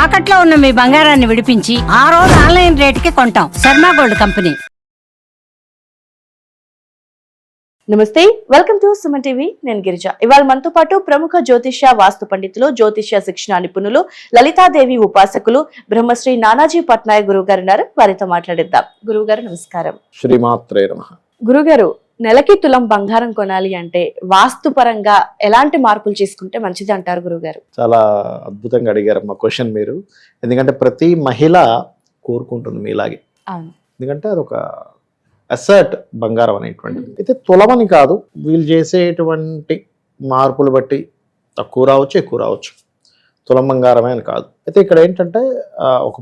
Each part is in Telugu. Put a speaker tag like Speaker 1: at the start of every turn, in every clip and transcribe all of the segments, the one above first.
Speaker 1: తాకట్లో ఉన్న మీ బంగారాన్ని విడిపించి ఆ రోజు ఆన్లైన్ రేటుకి కొంటాం. Sharma gold company.
Speaker 2: నమస్తే, వెల్కమ్ టు సుమన్ టీవీ. నేను గిరిజ. ఇవాళ మనతో పాటు ప్రముఖ జ్యోతిష్య వాస్తు పండితులు, జ్యోతిష్య శిక్షణ నిపుణులు, లలితాదేవి ఉపాసకులు బ్రహ్మశ్రీ నానాజీ పట్నాయక్ గురువు గారు ఉన్నారు. వారితో మాట్లాడిద్దాం. గురువు గారు నమస్కారం.
Speaker 3: శ్రీమాత్రే నమః.
Speaker 2: గురుగారు, నెలకి తులం బంగారం కొనాలి అంటే వాస్తు పరంగా ఎలాంటి మార్పులు చేసుకుంటే మంచిది అంటారు గురుగారు?
Speaker 3: చాలా అద్భుతంగా అడిగారమ్మా క్వశ్చన్ మీరు. ఎందుకంటే ప్రతి మహిళ కోరుకుంటుంది మీలాగే. ఎందుకంటే అదొక అసర్ట్ బంగారం అనేటువంటిది. అయితే తులమని కాదు, వీళ్ళు చేసేటువంటి మార్పులు బట్టి తక్కువ రావచ్చు, ఎక్కువ రావచ్చు. తులం బంగారమే అని కాదు. అయితే ఇక్కడ ఏంటంటే ఒక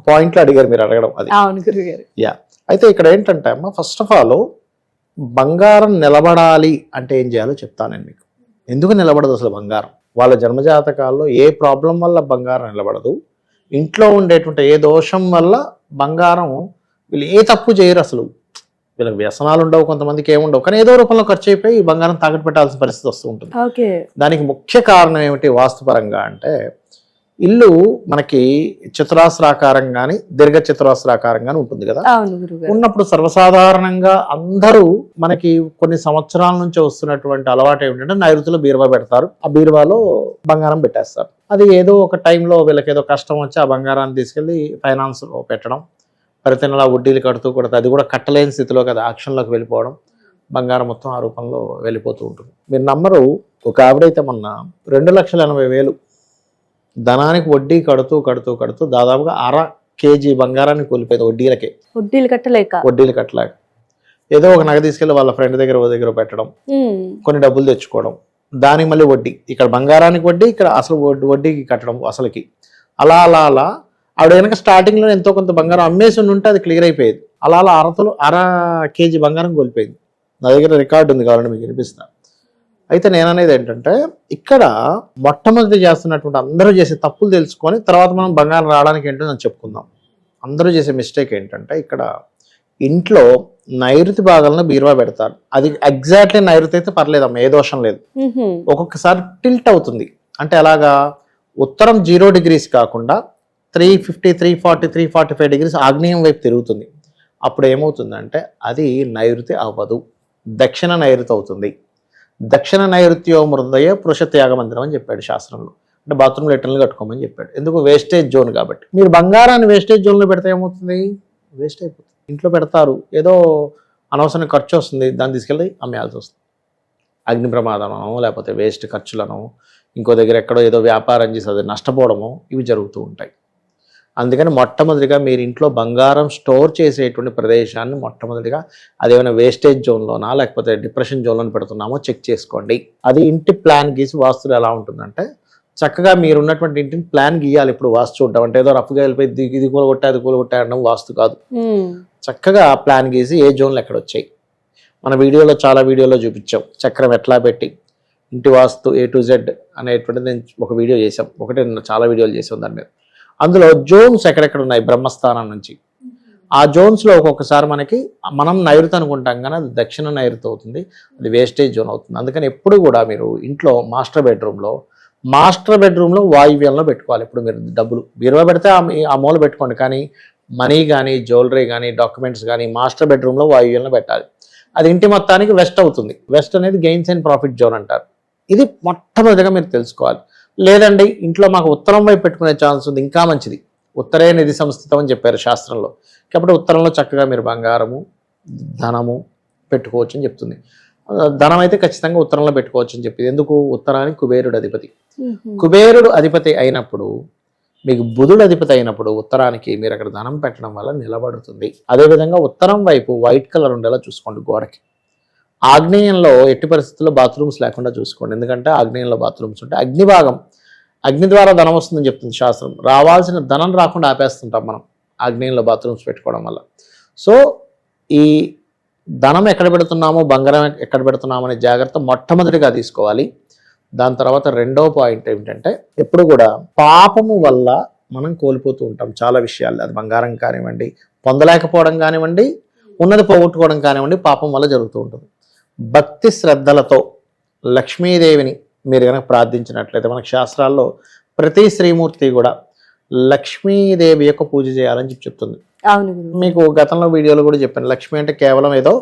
Speaker 3: పాయింట్లో అడిగారు మీరు అడగడం అది.
Speaker 2: అవును గురుగారు.
Speaker 3: యా, అయితే ఇక్కడ ఏంటంటే అమ్మ, ఫస్ట్ ఆఫ్ ఆల్ బంగారం నిలబడాలి అంటే ఏం చేయాలో చెప్తాను నేను మీకు. ఎందుకు నిలబడదు అసలు బంగారం? వాళ్ళ జన్మజాతకాల్లో ఏ ప్రాబ్లం వల్ల బంగారం నిలబడదు, ఇంట్లో ఉండేటువంటి ఏ దోషం వల్ల బంగారం, వీళ్ళు ఏ తప్పు చేయరు అసలు. వీళ్ళకి వ్యసనాలు ఉండవు, కొంతమందికి ఏముండవు, కానీ ఏదో రూపంలో ఖర్చు అయిపోయి ఈ బంగారం తాకట్టు పెట్టాల్సిన పరిస్థితి వస్తూ ఉంటుంది. దానికి ముఖ్య కారణం ఏమిటి వాస్తుపరంగా అంటే, ఇల్లు మనకి చతురాస్రాకారం కానీ దీర్ఘ చతురాస్రాకారం కానీ ఉంటుంది కదా. ఉన్నప్పుడు సర్వసాధారణంగా అందరూ మనకి కొన్ని సంవత్సరాల నుంచి వస్తున్నటువంటి అలవాటు ఏమిటంటే, నైరుతిలో బీరువా పెడతారు, ఆ బీరువాలో బంగారం పెట్టేస్తారు. అది ఏదో ఒక టైంలో వీళ్ళకి ఏదో కష్టం వచ్చి ఆ బంగారాన్ని తీసుకెళ్లి ఫైనాన్స్లో పెట్టడం, ప్రతి నెల వడ్డీలు కడుతూ కొడుతూ అది కూడా కట్టలేని స్థితిలో కదా యాక్షన్లోకి వెళ్ళిపోవడం, బంగారం మొత్తం ఆ రూపంలో వెళ్ళిపోతూ ఉంటుంది. మీరు నమ్మరు, ఒక ఆవిడైతే మొన్న 2,80,000 ధనానికి వడ్డీ కడుతూ కడుతూ కడుతూ దాదాపుగా 1/2 kg బంగారాన్ని కోల్పోయింది వడ్డీలు కట్టలేక. ఏదో ఒక నగ తీసుకెళ్లి వాళ్ళ ఫ్రెండ్ దగ్గర పెట్టడం, కొన్ని డబ్బులు తెచ్చుకోవడం, దానికి మళ్ళీ వడ్డీ, ఇక్కడ బంగారానికి వడ్డీ, ఇక్కడ అసలు వడ్డీకి కట్టడం అసలుకి. అలా అలా అలా ఆవిడ కనుక స్టార్టింగ్లో ఎంతో కొంత బంగారం అమ్మేసి ఉంటే అది క్లియర్ అయిపోయేది. అలా అలా 1/2 kg బంగారం కోల్పోయింది. నా దగ్గర రికార్డు ఉంది, కావాలంటే మీకు వినిపిస్తా. అయితే నేను అనేది ఏంటంటే, ఇక్కడ మొట్టమొదటి చేస్తున్నటువంటి అందరూ చేసే తప్పులు తెలుసుకొని తర్వాత మనం బంగారం రావడానికి ఏంటో నేను చెప్పుకుందాం. అందరూ చేసే మిస్టేక్ ఏంటంటే, ఇక్కడ ఇంట్లో నైరుతి భాగాలను బీరువా పెడతారు. అది ఎగ్జాక్ట్లీ నైరుతి అయితే పర్లేదమ్మా, ఏ దోషం లేదు. ఒక్కొక్కసారి టిల్ట్ అవుతుంది. అంటే అలాగా ఉత్తరం 0 degrees కాకుండా 350, 340, 345 degrees ఆగ్నేయం వైపు తిరుగుతుంది. అప్పుడు ఏమవుతుందంటే అది నైరుతి అవ్వదు, దక్షిణ నైరుతి అవుతుంది. దక్షిణ నైరుత్యో మృదయ పురుష త్యాగ మందిరం అని చెప్పాడు శాస్త్రంలో. అంటే బాత్రూమ్ లెటర్లు కట్టుకోమని చెప్పాడు. ఎందుకు? వేస్టేజ్ జోన్ కాబట్టి. మీరు బంగారాన్ని వేస్టేజ్ జోన్లో పెడితే ఏమవుతుంది? వేస్ట్ అయిపోతుంది. ఇంట్లో పెడతారు, ఏదో అనవసరం ఖర్చు వస్తుంది, దాన్ని తీసుకెళ్ళి అమ్మేయాల్సి వస్తుంది. అగ్ని ప్రమాదమనో లేకపోతే వేస్ట్ ఖర్చులను, ఇంకో దగ్గర ఎక్కడో ఏదో వ్యాపారం చేసి అది నష్టపోవడమో, ఇవి జరుగుతూ ఉంటాయి. అందుకని మొట్టమొదటిగా మీరు ఇంట్లో బంగారం స్టోర్ చేసేటువంటి ప్రదేశాన్ని మొట్టమొదటిగా అదేమైనా వేస్టేజ్ జోన్లోనా లేకపోతే డిప్రెషన్ జోన్లో పెడుతున్నామో చెక్ చేసుకోండి. అది ఇంటి ప్లాన్ గీసి వాస్తులు ఎలా ఉంటుందంటే, చక్కగా మీరు ఉన్నటువంటి ఇంటిని ప్లాన్ గీయాలి. ఇప్పుడు వాస్తు చూడడం అంటే ఏదో రఫ్గా వెళ్ళిపోయి ఇది కూలగొట్టా అది కూలగొట్టా అనడం వాస్తు కాదు. చక్కగా ప్లాన్ గీసి ఏ జోన్లు ఎక్కడ వచ్చాయి, మన వీడియోలో చాలా వీడియోలో చూపించాం. చక్రం ఎట్లా పెట్టి ఇంటి వాస్తు A to Z అనేటువంటిది నేను ఒక వీడియో చేసాం, ఒకటే చాలా వీడియోలు చేసాం దాని మీద. అందులో జోన్స్ ఎక్కడెక్కడ ఉన్నాయి బ్రహ్మస్థానం నుంచి, ఆ జోన్స్లో ఒక్కొక్కసారి మనం నైరుతి అనుకుంటాం కానీ అది దక్షిణ నైరుతి అవుతుంది, అది వేస్టేజ్ జోన్ అవుతుంది. అందుకని ఎప్పుడు కూడా మీరు ఇంట్లో మాస్టర్ బెడ్రూమ్లో వాయువ్యంలో పెట్టుకోవాలి. ఇప్పుడు మీరు డబ్బులు బీరువా పెడితే ఆ మూల పెట్టుకోండి, కానీ మనీ కానీ జ్యువెలరీ కానీ డాక్యుమెంట్స్ కానీ మాస్టర్ బెడ్రూమ్లో వాయువ్యంలో పెట్టాలి. అది ఇంటి మొత్తానికి వెస్ట్ అవుతుంది. వెస్ట్ అనేది గెయిన్స్ అండ్ ప్రాఫిట్ జోన్ అంటారు. ఇది మొట్టమొదటిగా మీరు తెలుసుకోవాలి. లేదండి ఇంట్లో మాకు ఉత్తరం వైపు పెట్టుకునే ఛాన్స్ ఉంది, ఇంకా మంచిది. ఉత్తరే నిధి సంస్థితం అని చెప్పారు శాస్త్రంలో. కాబట్టి ఉత్తరంలో చక్కగా మీరు బంగారము ధనము పెట్టుకోవచ్చు అని చెప్తుంది. ధనం అయితే ఖచ్చితంగా ఉత్తరంలో పెట్టుకోవచ్చు అని చెప్పింది. ఎందుకు? ఉత్తరానికి కుబేరుడు అధిపతి. కుబేరుడు అధిపతి అయినప్పుడు, మీకు బుధుడు అధిపతి అయినప్పుడు ఉత్తరానికి మీరు అక్కడ ధనం పెట్టడం వల్ల నిలబడుతుంది. అదేవిధంగా ఉత్తరం వైపు వైట్ కలర్ ఉండేలా చూసుకోండి గోడకి. ఆగ్నేయంలో ఎట్టి పరిస్థితుల్లో బాత్రూమ్స్ లేకుండా చూసుకోండి. ఎందుకంటే ఆగ్నేయంలో బాత్రూమ్స్ ఉంటే అగ్ని ద్వారా ధనం వస్తుందని చెప్తుంది శాస్త్రం. రావాల్సిన ధనం రాకుండా ఆపేస్తుంటాం మనం ఆగ్నేయంలో బాత్రూమ్స్ పెట్టుకోవడం వల్ల. సో ఈ ధనం ఎక్కడ పెడుతున్నామో, బంగారం ఎక్కడ పెడుతున్నామో అనే జాగ్రత్త మొట్టమొదటిగా తీసుకోవాలి. దాని తర్వాత రెండో పాయింట్ ఏమిటంటే, ఎప్పుడు కూడా పాపము వల్ల మనం కోల్పోతూ ఉంటాం చాలా విషయాలు. అది బంగారం కానివ్వండి, పొందలేకపోవడం కానివ్వండి, ఉన్నది పోగొట్టుకోవడం కానివ్వండి, పాపం వల్ల జరుగుతూ ఉంటుంది. భక్తి శ్రద్ధలతో లక్ష్మీదేవిని మీరు కనుక ప్రార్థించినట్లయితే, మనకు శాస్త్రాల్లో ప్రతి శ్రీమూర్తి కూడా లక్ష్మీదేవి యొక్క పూజ చేయాలని చెప్తుంది.
Speaker 2: అవును గురువు.
Speaker 3: మీకు గతంలో వీడియోలో కూడా చెప్పాను, లక్ష్మి అంటే కేవలం ఏదో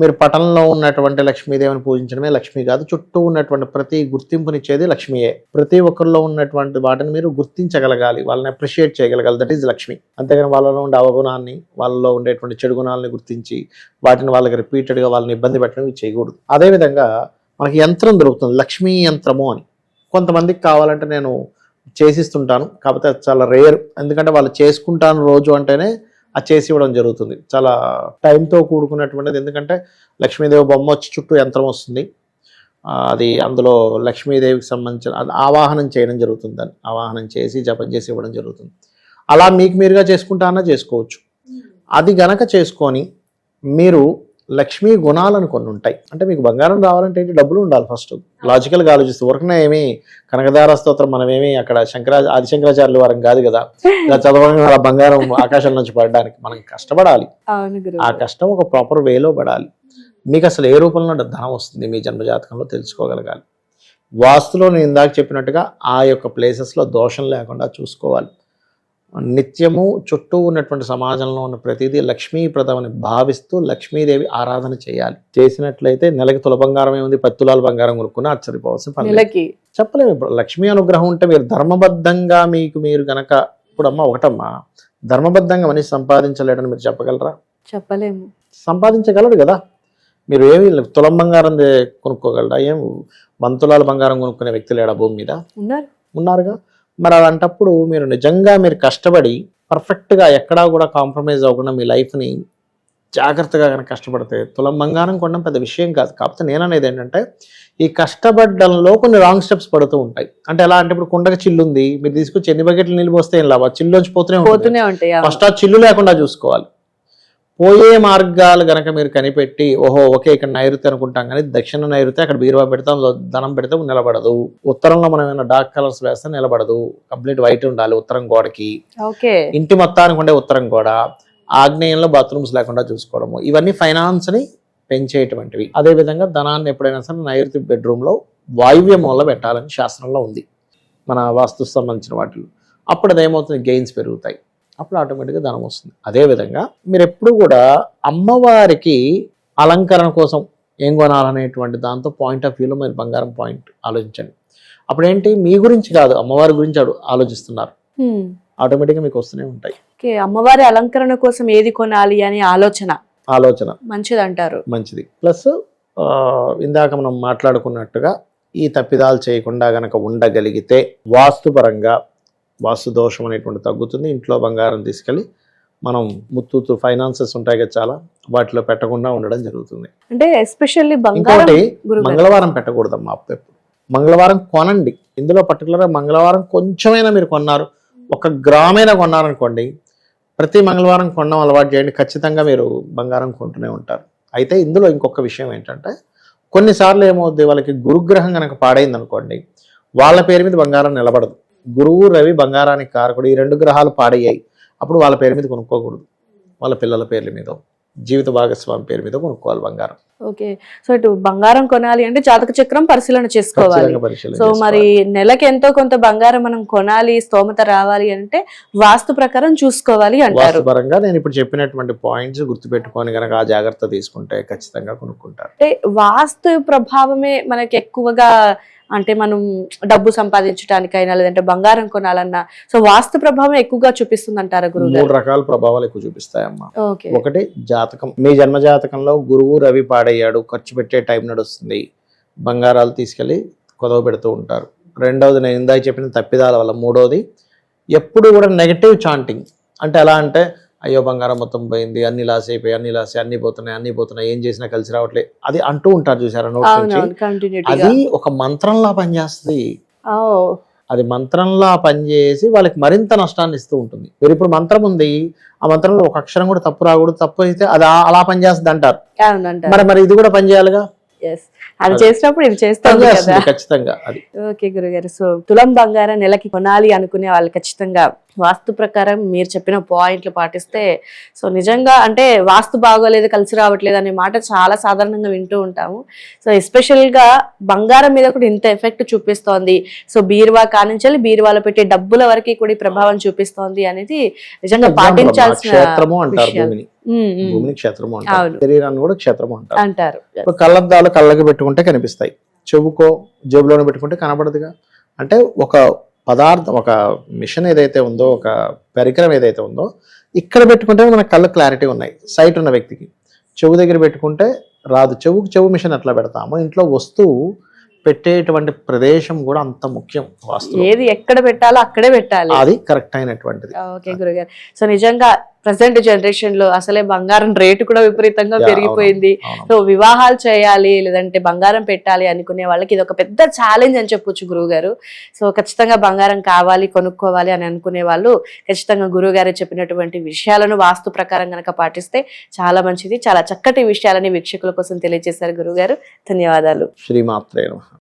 Speaker 3: మీరు పటంలో ఉన్నటువంటి లక్ష్మీదేవిని పూజించడమే లక్ష్మి కాదు, చుట్టూ ఉన్నటువంటి ప్రతి గుర్తింపునిచ్చేది లక్ష్మియే. ప్రతి ఒక్కరిలో ఉన్నటువంటి వాటిని మీరు గుర్తించగలగాలి, వాళ్ళని అప్రిషియేట్ చేయగలగాలి, దట్ ఈజ్ లక్ష్మి. అంతేగాని వాళ్ళలో ఉండే అవగుణాన్ని, వాళ్ళలో ఉండేటువంటి చెడు గుణాలని గుర్తించి వాటిని వాళ్ళకి రిపీటెడ్గా వాళ్ళని ఇబ్బంది పెట్టడం ఇవి చేయకూడదు. అదేవిధంగా మనకి యంత్రం దొరుకుతుంది, లక్ష్మీ యంత్రము అని. కొంతమందికి కావాలంటే నేను చేసిస్తుంటాను, కాకపోతే అది చాలా రేర్, ఎందుకంటే వాళ్ళు చేసుకుంటాను రోజు అంటేనే అది చేసి ఇవ్వడం జరుగుతుంది. చాలా టైంతో కూడుకున్నటువంటిది, ఎందుకంటే లక్ష్మీదేవి బొమ్మ వచ్చి చుట్టూ యంత్రం వస్తుంది, అది అందులో లక్ష్మీదేవికి సంబంధించిన అది ఆవాహనం చేయడం జరుగుతుంది, దాన్ని ఆవాహనం చేసి జపం చేసి ఇవ్వడం జరుగుతుంది. అలా మీకు మీరుగా చేసుకుంటానన్నా చేసుకోవచ్చు. అది గనక చేసుకొని మీరు లక్ష్మీ గుణాలను కొన్ని ఉంటాయి. అంటే మీకు బంగారం రావాలంటే ఏంటి, డబ్బులు ఉండాలి ఫస్ట్. లాజికల్గా ఆలోచిస్తూ ఊరకనే ఏమి కనకదార స్తోత్రం మనమేమి అక్కడ ఆదిశంకరాచార్యుల వారం కాదు కదా, ఇలా చదవడం అలా బంగారం ఆకాశం నుంచి పడడానికి మనం కష్టపడాలి. ఆ కష్టం ఒక ప్రాపర్ వేలో పడాలి. మీకు అసలు ఏ రూపంలో ధనం వస్తుంది మీ జన్మజాతకంలో తెలుసుకోగలగాలి. వాస్తులో నేను ఇందాక చెప్పినట్టుగా ఆ యొక్క ప్లేసెస్లో దోషం లేకుండా చూసుకోవాలి. నిత్యము చుట్టూ ఉన్నటువంటి సమాజంలో ఉన్న ప్రతిదీ లక్ష్మీప్రదమని భావిస్తూ లక్ష్మీదేవి ఆరాధన చేయాలి. చేసినట్లయితే నెలకి తుల బంగారం ఏముంది, 10 తులాల బంగారం కొనుక్కుని ఆశ్చర్యపోవాల్సిన పని చెప్పలేము. ఇప్పుడు లక్ష్మీ అనుగ్రహం ఉంటే మీరు ధర్మబద్ధంగా మీరు గనక ఇప్పుడు ఒకటమ్మా ధర్మబద్ధంగా మనిషి సంపాదించలేడని మీరు చెప్పగలరా? చెప్పలేము. సంపాదించగలడు కదా. మీరు ఏమి తులం బంగారం కొనుక్కోగలరా? ఏం 100 తులాల బంగారం కొనుక్కునే వ్యక్తి లేడా భూమి మీద? ఉన్నారుగా. మరి అలాంటప్పుడు మీరు నిజంగా మీరు కష్టపడి పర్ఫెక్ట్గా ఎక్కడా కూడా కాంప్రమైజ్ అవ్వకుండా మీ లైఫ్ని జాగ్రత్తగా కనుక కష్టపడితే తులం బంగారం కొనడం పెద్ద విషయం కాదు. కాకపోతే నేను అనేది ఏంటంటే ఈ కష్టపడడంలో కొన్ని రాంగ్ స్టెప్స్ పడుతూ ఉంటాయి. అంటే ఎలా అంటే ఇప్పుడు కుండకి చిల్లు ఉంది, మీరు తీసుకొచ్చి ఎన్ని బకెట్లు నీళ్ళు పోస్తే ఏం లాభం, చిల్లులోంచి పోతూనే ఉంటాయి. ఫస్ట్ ఆ చిల్లు లేకుండా చూసుకోవాలి. పోయే మార్గాలు గనక మీరు కనిపెట్టి ఓకే ఇక్కడ నైరుతి అనుకుంటాం కానీ దక్షిణ నైరుతి, అక్కడ బీరువా పెడతాం, ధనం పెడితే నిలబడదు. ఉత్తరంలో మనం ఏమైనా డార్క్ కలర్స్ వేస్తే నిలబడదు, కంప్లీట్ వైట్ ఉండాలి ఉత్తరం గోడకి. ఇంటి మొత్తానికి ఉండే ఉత్తరం గోడ, ఆగ్నేయంలో బాత్రూమ్స్ లేకుండా చూసుకోవడము, ఇవన్నీ ఫైనాన్స్ ని పెంచేటువంటివి. అదేవిధంగా ధనాన్ని ఎప్పుడైనా సరే నైరుతి బెడ్రూమ్ లో వాయువ్య మూల పెట్టాలని శాస్త్రంలో ఉంది మన వాస్తు సంబంధించిన వాటిలో. అప్పుడు అదేమవుతుంది, గెయిన్స్ పెరుగుతాయి, అప్పుడు ఆటోమేటిక్గా ధనం వస్తుంది. అదేవిధంగా మీరు ఎప్పుడు కూడా అమ్మవారికి అలంకరణ కోసం ఏం కొనాలనేటువంటి దాంతో పాయింట్ ఆఫ్ వ్యూలో మీరు బంగారం పాయింట్ ఆలోచించండి. అప్పుడేంటి మీ గురించి కాదు అమ్మవారి గురించి ఆలోచిస్తున్నారు, ఆటోమేటిక్గా మీకు వస్తూనే ఉంటాయి.
Speaker 2: అమ్మవారి అలంకరణ కోసం ఏది కొనాలి అని ఆలోచన మంచిది అంటారు. మంచిది.
Speaker 3: ప్లస్ ఇందాక మనం మాట్లాడుకున్నట్టుగా ఈ తప్పిదాలు చేయకుండా గనక ఉండగలిగితే వాస్తుపరంగా వాస్తు దోషం అనేటువంటి తగ్గుతుంది. ఇంట్లో బంగారం తీసుకెళ్ళి మనం ముత్తూతు ఫైనాన్సెస్ ఉంటాయి కదా చాలా, వాటిలో పెట్టకుండా ఉండడం జరుగుతుంది.
Speaker 2: అంటే ఎస్పెషల్లీ
Speaker 3: ఇంకోటి మంగళవారం పెట్టకూడదమ్మా. ఎప్పుడు మంగళవారం కొనండి. ఇందులో పర్టికులర్గా మంగళవారం కొంచెమైనా మీరు కొన్నారు, 1 గ్రామైనా కొన్నారనుకోండి, ప్రతి మంగళవారం కొనడం అలవాటు చేయండి, ఖచ్చితంగా మీరు బంగారం కొంటూనే ఉంటారు. అయితే ఇందులో ఇంకొక విషయం ఏంటంటే కొన్నిసార్లు ఏమవుద్ది, వాళ్ళకి గురుగ్రహం కనుక పాడైంది అనుకోండి, వాళ్ళ పేరు మీద బంగారం నిలబడదు. గురువు రవి బంగారానికి కారకుడు, ఈ 2 గ్రహాలు పాడయ్యాయి, అప్పుడు వాళ్ళ పేరు మీద కొనుక్కోకూడదు, వాళ్ళ పిల్లల పేర్ల మీద, జీవిత భాగస్వామి పేరు మీద కొనుక్కోవాలి బంగారం.
Speaker 2: ఓకే. సో ఇటు బంగారం కొనాలి అంటే జాతక చక్రం పరిశీలన చేసుకోవాలి. సో మరి నెలకి ఎంతో కొంత బంగారం మనం కొనాలి, స్తోమత రావాలి అంటే వాస్తు ప్రకారం చూసుకోవాలి అంటారు.
Speaker 3: వాస్తు పరంగా నేను ఇప్పుడు చెప్పినటువంటి పాయింట్స్ గుర్తుపెట్టుకొని కనుక ఆ జాగ్రత్త తీసుకుంటే ఖచ్చితంగా కొనుక్కుంటారు.
Speaker 2: అంటే వాస్తు ప్రభావమే మనకి ఎక్కువగా, అంటే మనం డబ్బు సంపాదించడానికైనా లేదంటే బంగారం కొనాలన్నా సో వాస్తు ప్రభావం ఎక్కువగా చూపిస్తుంది అంటారా గురువు?
Speaker 3: 3 రకాల ప్రభావాలు ఎక్కువ చూపిస్తాయమ్మా. ఒకటి జాతకం, మీ జన్మ జాతకంలో గురువు రవి పాడయ్యాడు, ఖర్చు పెట్టే టైం నడుస్తుంది, బంగారాలు తీసుకెళ్లి కొదవ పెడుతూ ఉంటారు. రెండవది నేను ఇందాక చెప్పిన తప్పిదాల వల్ల. మూడవది ఎప్పుడు కూడా నెగటివ్ చాంటింగ్. అంటే ఎలా అంటే అయ్యో బంగారం మొత్తం పోయింది, అన్ని లాస్ అయిపోయి, అన్ని పోతున్నాయి, ఏం చేసినా కలిసి రావట్లేదు, అది అంటూ ఉంటారు చూసారా నోట్స్ నుంచి. అది ఒక మంత్రంలా పనిచేస్తుంది. అది మంత్రంలా పనిచేసి వాళ్ళకి మరింత నష్టాన్ని ఇస్తూ ఉంటుంది. మీరు ఇప్పుడు మంత్రం ఉంది, ఆ మంత్రంలో ఒక అక్షరం కూడా తప్పు రాకూడదు, తప్పు అయితే అది అలా పనిచేస్తుంది అంటారు. మరి ఇది కూడా పనిచేయాలిగా.
Speaker 2: అది చేసినప్పుడు ఇది చేస్తాం కదా.
Speaker 3: పనిచేస్తుంది ఖచ్చితంగా అది.
Speaker 2: ఓకే గురుగారు, సో తులం బంగారం నెలకి కొనాలి అనుకునే వాళ్ళు ఖచ్చితంగా వాస్తు ప్రకారం మీరు చెప్పిన పాయింట్లు పాటిస్తే, సో నిజంగా అంటే వాస్తు బాగోలేదు కలిసి రావట్లేదు అనే మాట చాలా సాధారణంగా వింటూ ఉంటాము. సో ఎస్పెషల్ గా బంగారం మీద కూడా ఇంత ఎఫెక్ట్ చూపిస్తోంది, సో బీరువా కానించాలి బీరువాలో పెట్టే డబ్బుల వరకు కూడా ఈ ప్రభావం చూపిస్తోంది అనేది నిజంగా పాటించాల్సిన
Speaker 3: క్షేత్రము అంటారు
Speaker 2: విషయాలు.
Speaker 3: భూమిని. భూమిని క్షేత్రము అంటారు, శరీరాన్ని కూడా క్షేత్రము అంటారు.
Speaker 2: అంటారు.
Speaker 3: ఇప్పుడు కళ్ళద్దాలు కళ్ళకి పెట్టుకుంటే కనిపిస్తాయి, చెవుకో జేబులోనే పెట్టుకుంటే కనబడదుగా. అంటే ఒక పదార్థం, ఒక మిషన్ ఏదైతే ఉందో, ఒక పరికరం ఏదైతే ఉందో, ఇక్కడ పెట్టుకుంటే మన కళ్ళు క్లారిటీ ఉన్నాయి. సైట్ ఉన్న వ్యక్తికి చెవు దగ్గర పెట్టుకుంటే రాదు. చెవు మిషన్ ఎట్లా పెడతామో ఇంట్లో వస్తువు పెట్టేటువంటి ప్రదేశం కూడా అంత ముఖ్యం. వాస్తవం
Speaker 2: ఏది ఎక్కడ పెట్టాలో అక్కడే పెట్టాలి,
Speaker 3: అది కరెక్ట్ అయినటువంటిది.
Speaker 2: ఓకే గురుగారు, సో నిజంగా ప్రెసెంట్ జనరేషన్ లో అసలే బంగారం రేటు కూడా విపరీతంగా పెరిగిపోయింది. సో వివాహాలు చేయాలి లేదంటే బంగారం పెట్టాలి అనుకునే వాళ్ళకి ఇది ఒక పెద్ద ఛాలెంజ్ అని చెప్పొచ్చు గురువు గారు. సో ఖచ్చితంగా బంగారం కావాలి కొనుక్కోవాలి అని అనుకునే వాళ్ళు ఖచ్చితంగా గురువు గారు చెప్పినటువంటి విషయాలను వాస్తు ప్రకారం గనక పాటిస్తే చాలా మంచిది. చాలా చక్కటి విషయాలని వీక్షకుల కోసం తెలియజేశారు గురువు గారు. ధన్యవాదాలు.
Speaker 3: శ్రీమాత్రే నమః.